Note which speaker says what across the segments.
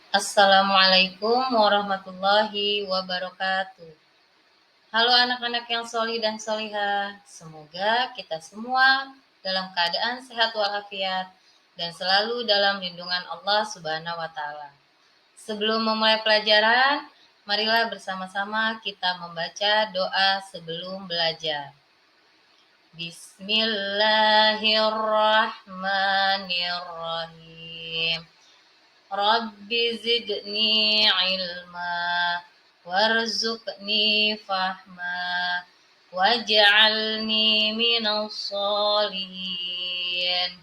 Speaker 1: Assalamualaikum warahmatullahi wabarakatuh. Halo anak-anak yang solih dan solihah. Semoga kita semua dalam keadaan sehat walafiat dan selalu dalam lindungan Allah Subhanahu wa Ta'ala. Sebelum memulai pelajaran, marilah bersama-sama kita membaca doa sebelum belajar. Bismillahirrahmanirrahim. Rabbi zidni ilma warzuqni fahma waj'alni minas sholihin.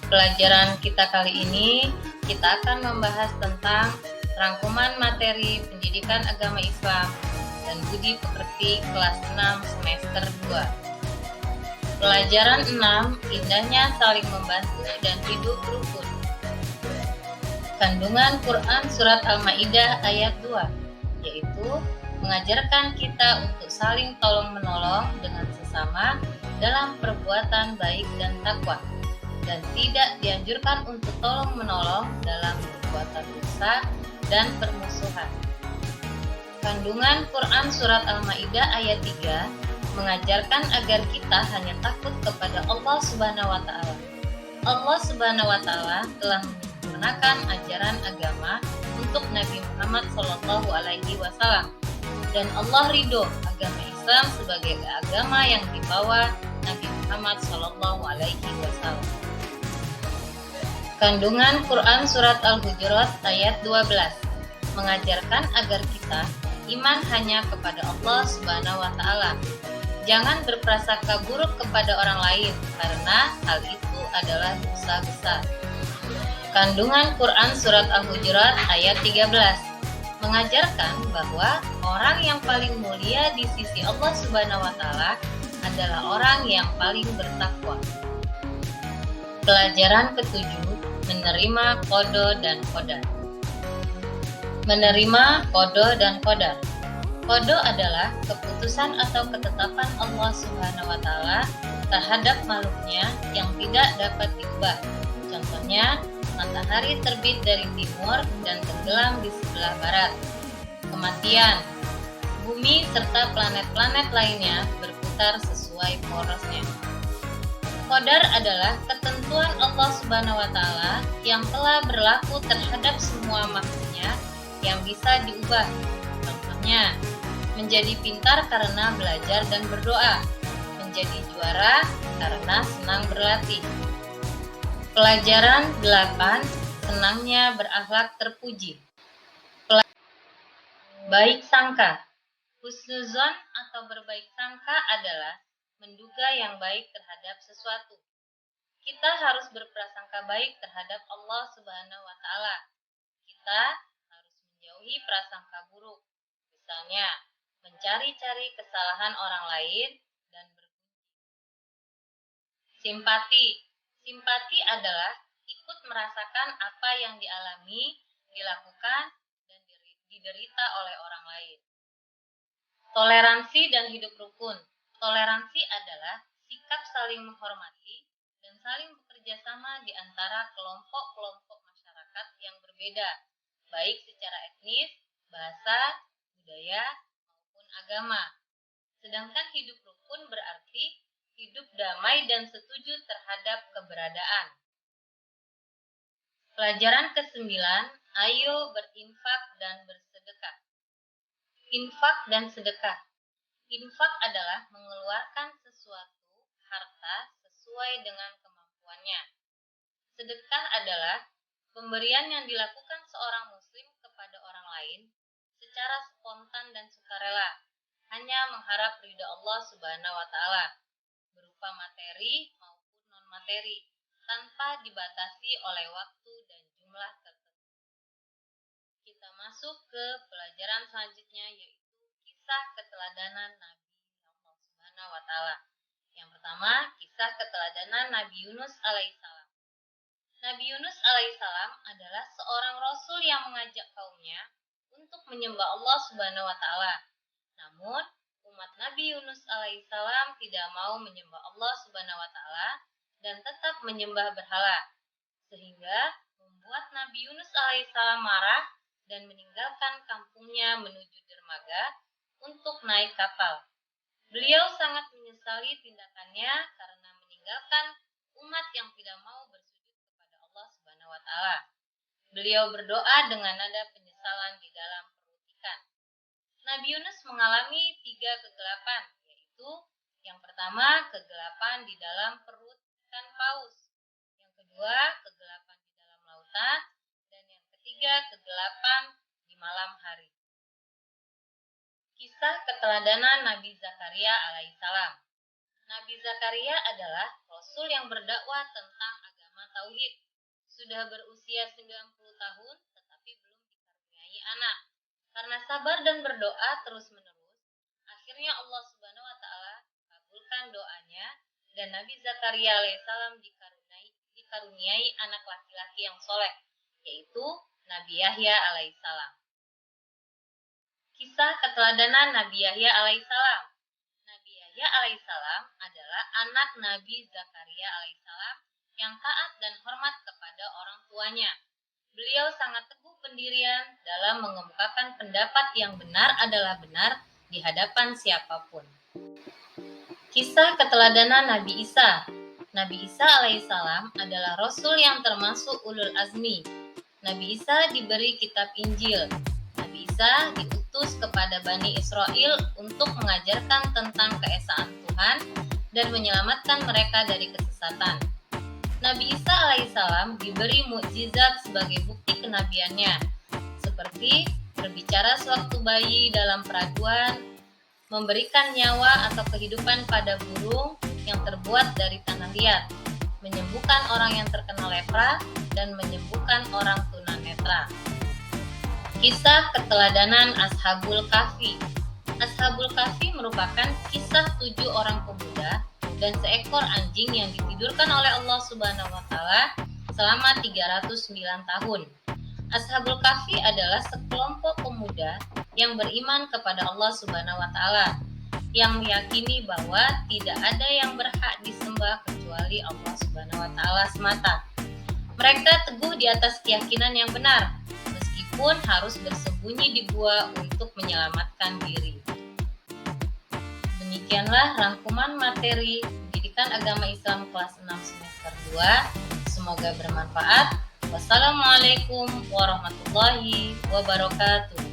Speaker 1: Pelajaran kita kali ini kita akan membahas tentang rangkuman materi pendidikan agama Islam dan budi pekerti kelas 6 semester 2. Pelajaran 6, indahnya saling membantu dan hidup rukun. Kandungan Quran Surat Al-Ma'idah ayat 2, yaitu mengajarkan kita untuk saling tolong-menolong dengan sesama dalam perbuatan baik dan takwa, dan tidak dianjurkan untuk tolong-menolong dalam perbuatan dosa dan permusuhan. Kandungan Quran Surat Al-Ma'idah ayat 3 mengajarkan agar kita hanya takut kepada Allah Subhanahu wa Ta'ala. Allah Subhanahu wa Ta'ala telah menyempurnakan ajaran agama untuk Nabi Muhammad Shallallahu Alaihi Wasallam, dan Allah ridho agama Islam sebagai agama yang dibawa Nabi Muhammad Shallallahu Alaihi Wasallam. Kandungan Quran Surat Al-Hujurat ayat 12 mengajarkan agar kita iman hanya kepada Allah Subhanahu wa Ta'ala. Jangan berprasangka buruk kepada orang lain, karena hal itu adalah dosa besar. Kandungan Quran Surat Al-Hujurat ayat 13 mengajarkan bahwa orang yang paling mulia di sisi Allah Subhanahu wa Ta'ala adalah orang yang paling bertakwa. Pelajaran ketujuh, menerima qada dan qadar. Menerima qada dan qadar. Qada adalah keputusan atau ketetapan Allah Subhanahu wa Ta'ala terhadap makhluknya yang tidak dapat diubah. Contohnya, matahari terbit dari timur dan tenggelam di sebelah barat. Kematian, bumi serta planet-planet lainnya berputar sesuai porosnya. Qadar adalah ketentuan Allah Subhanahu wa Ta'ala yang telah berlaku terhadap semua makhluknya yang bisa diubah. Contohnya, menjadi pintar karena belajar dan berdoa, menjadi juara karena senang berlatih. Pelajaran 8, senangnya berakhlak terpuji. Baik sangka. Husnuzon atau berbaik sangka adalah menduga yang baik terhadap sesuatu. Kita harus berprasangka baik terhadap Allah Subhanahu wa Ta'ala. Kita harus menjauhi prasangka buruk. Misalnya, mencari-cari kesalahan orang lain dan berkunjung. Simpati. Simpati adalah ikut merasakan apa yang dialami, dilakukan, dan diderita oleh orang lain. Toleransi dan hidup rukun. Toleransi adalah sikap saling menghormati dan saling bekerja sama di antara kelompok-kelompok masyarakat yang berbeda, baik secara etnis, bahasa, budaya, maupun agama. Sedangkan hidup rukun berarti hidup damai dan setuju terhadap keberadaan. Pelajaran ke-9, ayo berinfak dan bersedekah. Infak dan sedekah. Infak adalah mengeluarkan sesuatu harta sesuai dengan kemampuannya. Sedekah adalah pemberian yang dilakukan seorang muslim kepada orang lain secara spontan dan sukarela, hanya mengharap ridha Allah Subhanahu wa Ta'ala, berupa materi maupun non-materi, tanpa dibatasi oleh waktu dan jumlah tertentu. Kita masuk ke pelajaran selanjutnya, yaitu kisah keteladanan Nabi Allah Subhanahu wa Ta'ala. Yang pertama, kisah keteladanan Nabi Yunus alaihissalam. Nabi Yunus alaihissalam adalah seorang rasul yang mengajak kaumnya untuk menyembah Allah Subhanahu wa Ta'ala. Namun, umat Nabi Yunus alaihissalam tidak mau menyembah Allah Subhanahu wa Ta'ala dan tetap menyembah berhala, sehingga membuat Nabi Nabi Yunus alaihissalam marah dan meninggalkan kampungnya menuju dermaga untuk naik kapal. Beliau sangat menyesali tindakannya karena meninggalkan umat yang tidak mau bersujud kepada Allah Subhanahu wa taala. Beliau berdoa dengan nada penyesalan di dalam perut ikan. Nabi Yunus mengalami 3 kegelapan, yaitu yang pertama, kegelapan di dalam perut ikan paus. Yang kedua, kegelapan di dalam lautan. Dan yang ketiga, kegelapan di malam hari. Kisah keteladanan Nabi Zakaria alaihissalam. Nabi Zakaria adalah Rasul yang berdakwah tentang agama Tauhid. Sudah berusia 90 tahun, tetapi belum dikaruniai anak. Karena sabar dan berdoa terus-menerus, akhirnya Allah Subhanahu wa taala kabulkan doanya dan Nabi Zakaria alaihissalam dikaruniai anak laki-laki yang soleh, yaitu Nabi Yahya alaihissalam. Kisah keteladanan Nabi Yahya alaihissalam. Nabi Yahya alaihissalam adalah anak Nabi Zakaria alaihissalam yang taat dan hormat kepada orang tuanya. Beliau sangat teguh pendirian dalam mengemukakan pendapat yang benar adalah benar di hadapan siapapun. Kisah keteladanan Nabi Isa. Nabi Isa alaihissalam adalah Rasul yang termasuk ulul azmi. Nabi Isa diberi kitab Injil. Nabi Isa diutus kepada Bani Israel untuk mengajarkan tentang keesaan Tuhan dan menyelamatkan mereka dari kesesatan. Nabi Isa alaihissalam diberi mukjizat sebagai bukti kenabiannya, seperti berbicara sewaktu bayi dalam peraduan, memberikan nyawa atau kehidupan pada burung yang terbuat dari tanah liat, menyembuhkan orang yang terkena lepra, dan menyembuhkan orang tunanetra. Kisah keteladanan Ashabul Kahfi. Ashabul Kahfi merupakan kisah 7 orang pemuda dan seekor anjing yang ditidurkan oleh Allah Subhanahu wa taala selama 309 tahun. Ashabul Kahfi adalah sekelompok pemuda yang beriman kepada Allah Subhanahu wa taala, yang meyakini bahwa tidak ada yang berhak disembah kecuali Allah Subhanahu wa taala semata. Mereka teguh di atas keyakinan yang benar, meskipun harus bersembunyi di gua untuk menyelamatkan diri. Demikianlah rangkuman materi Pendidikan Agama Islam kelas 6 semester 2. Semoga bermanfaat. Wassalamualaikum warahmatullahi wabarakatuh.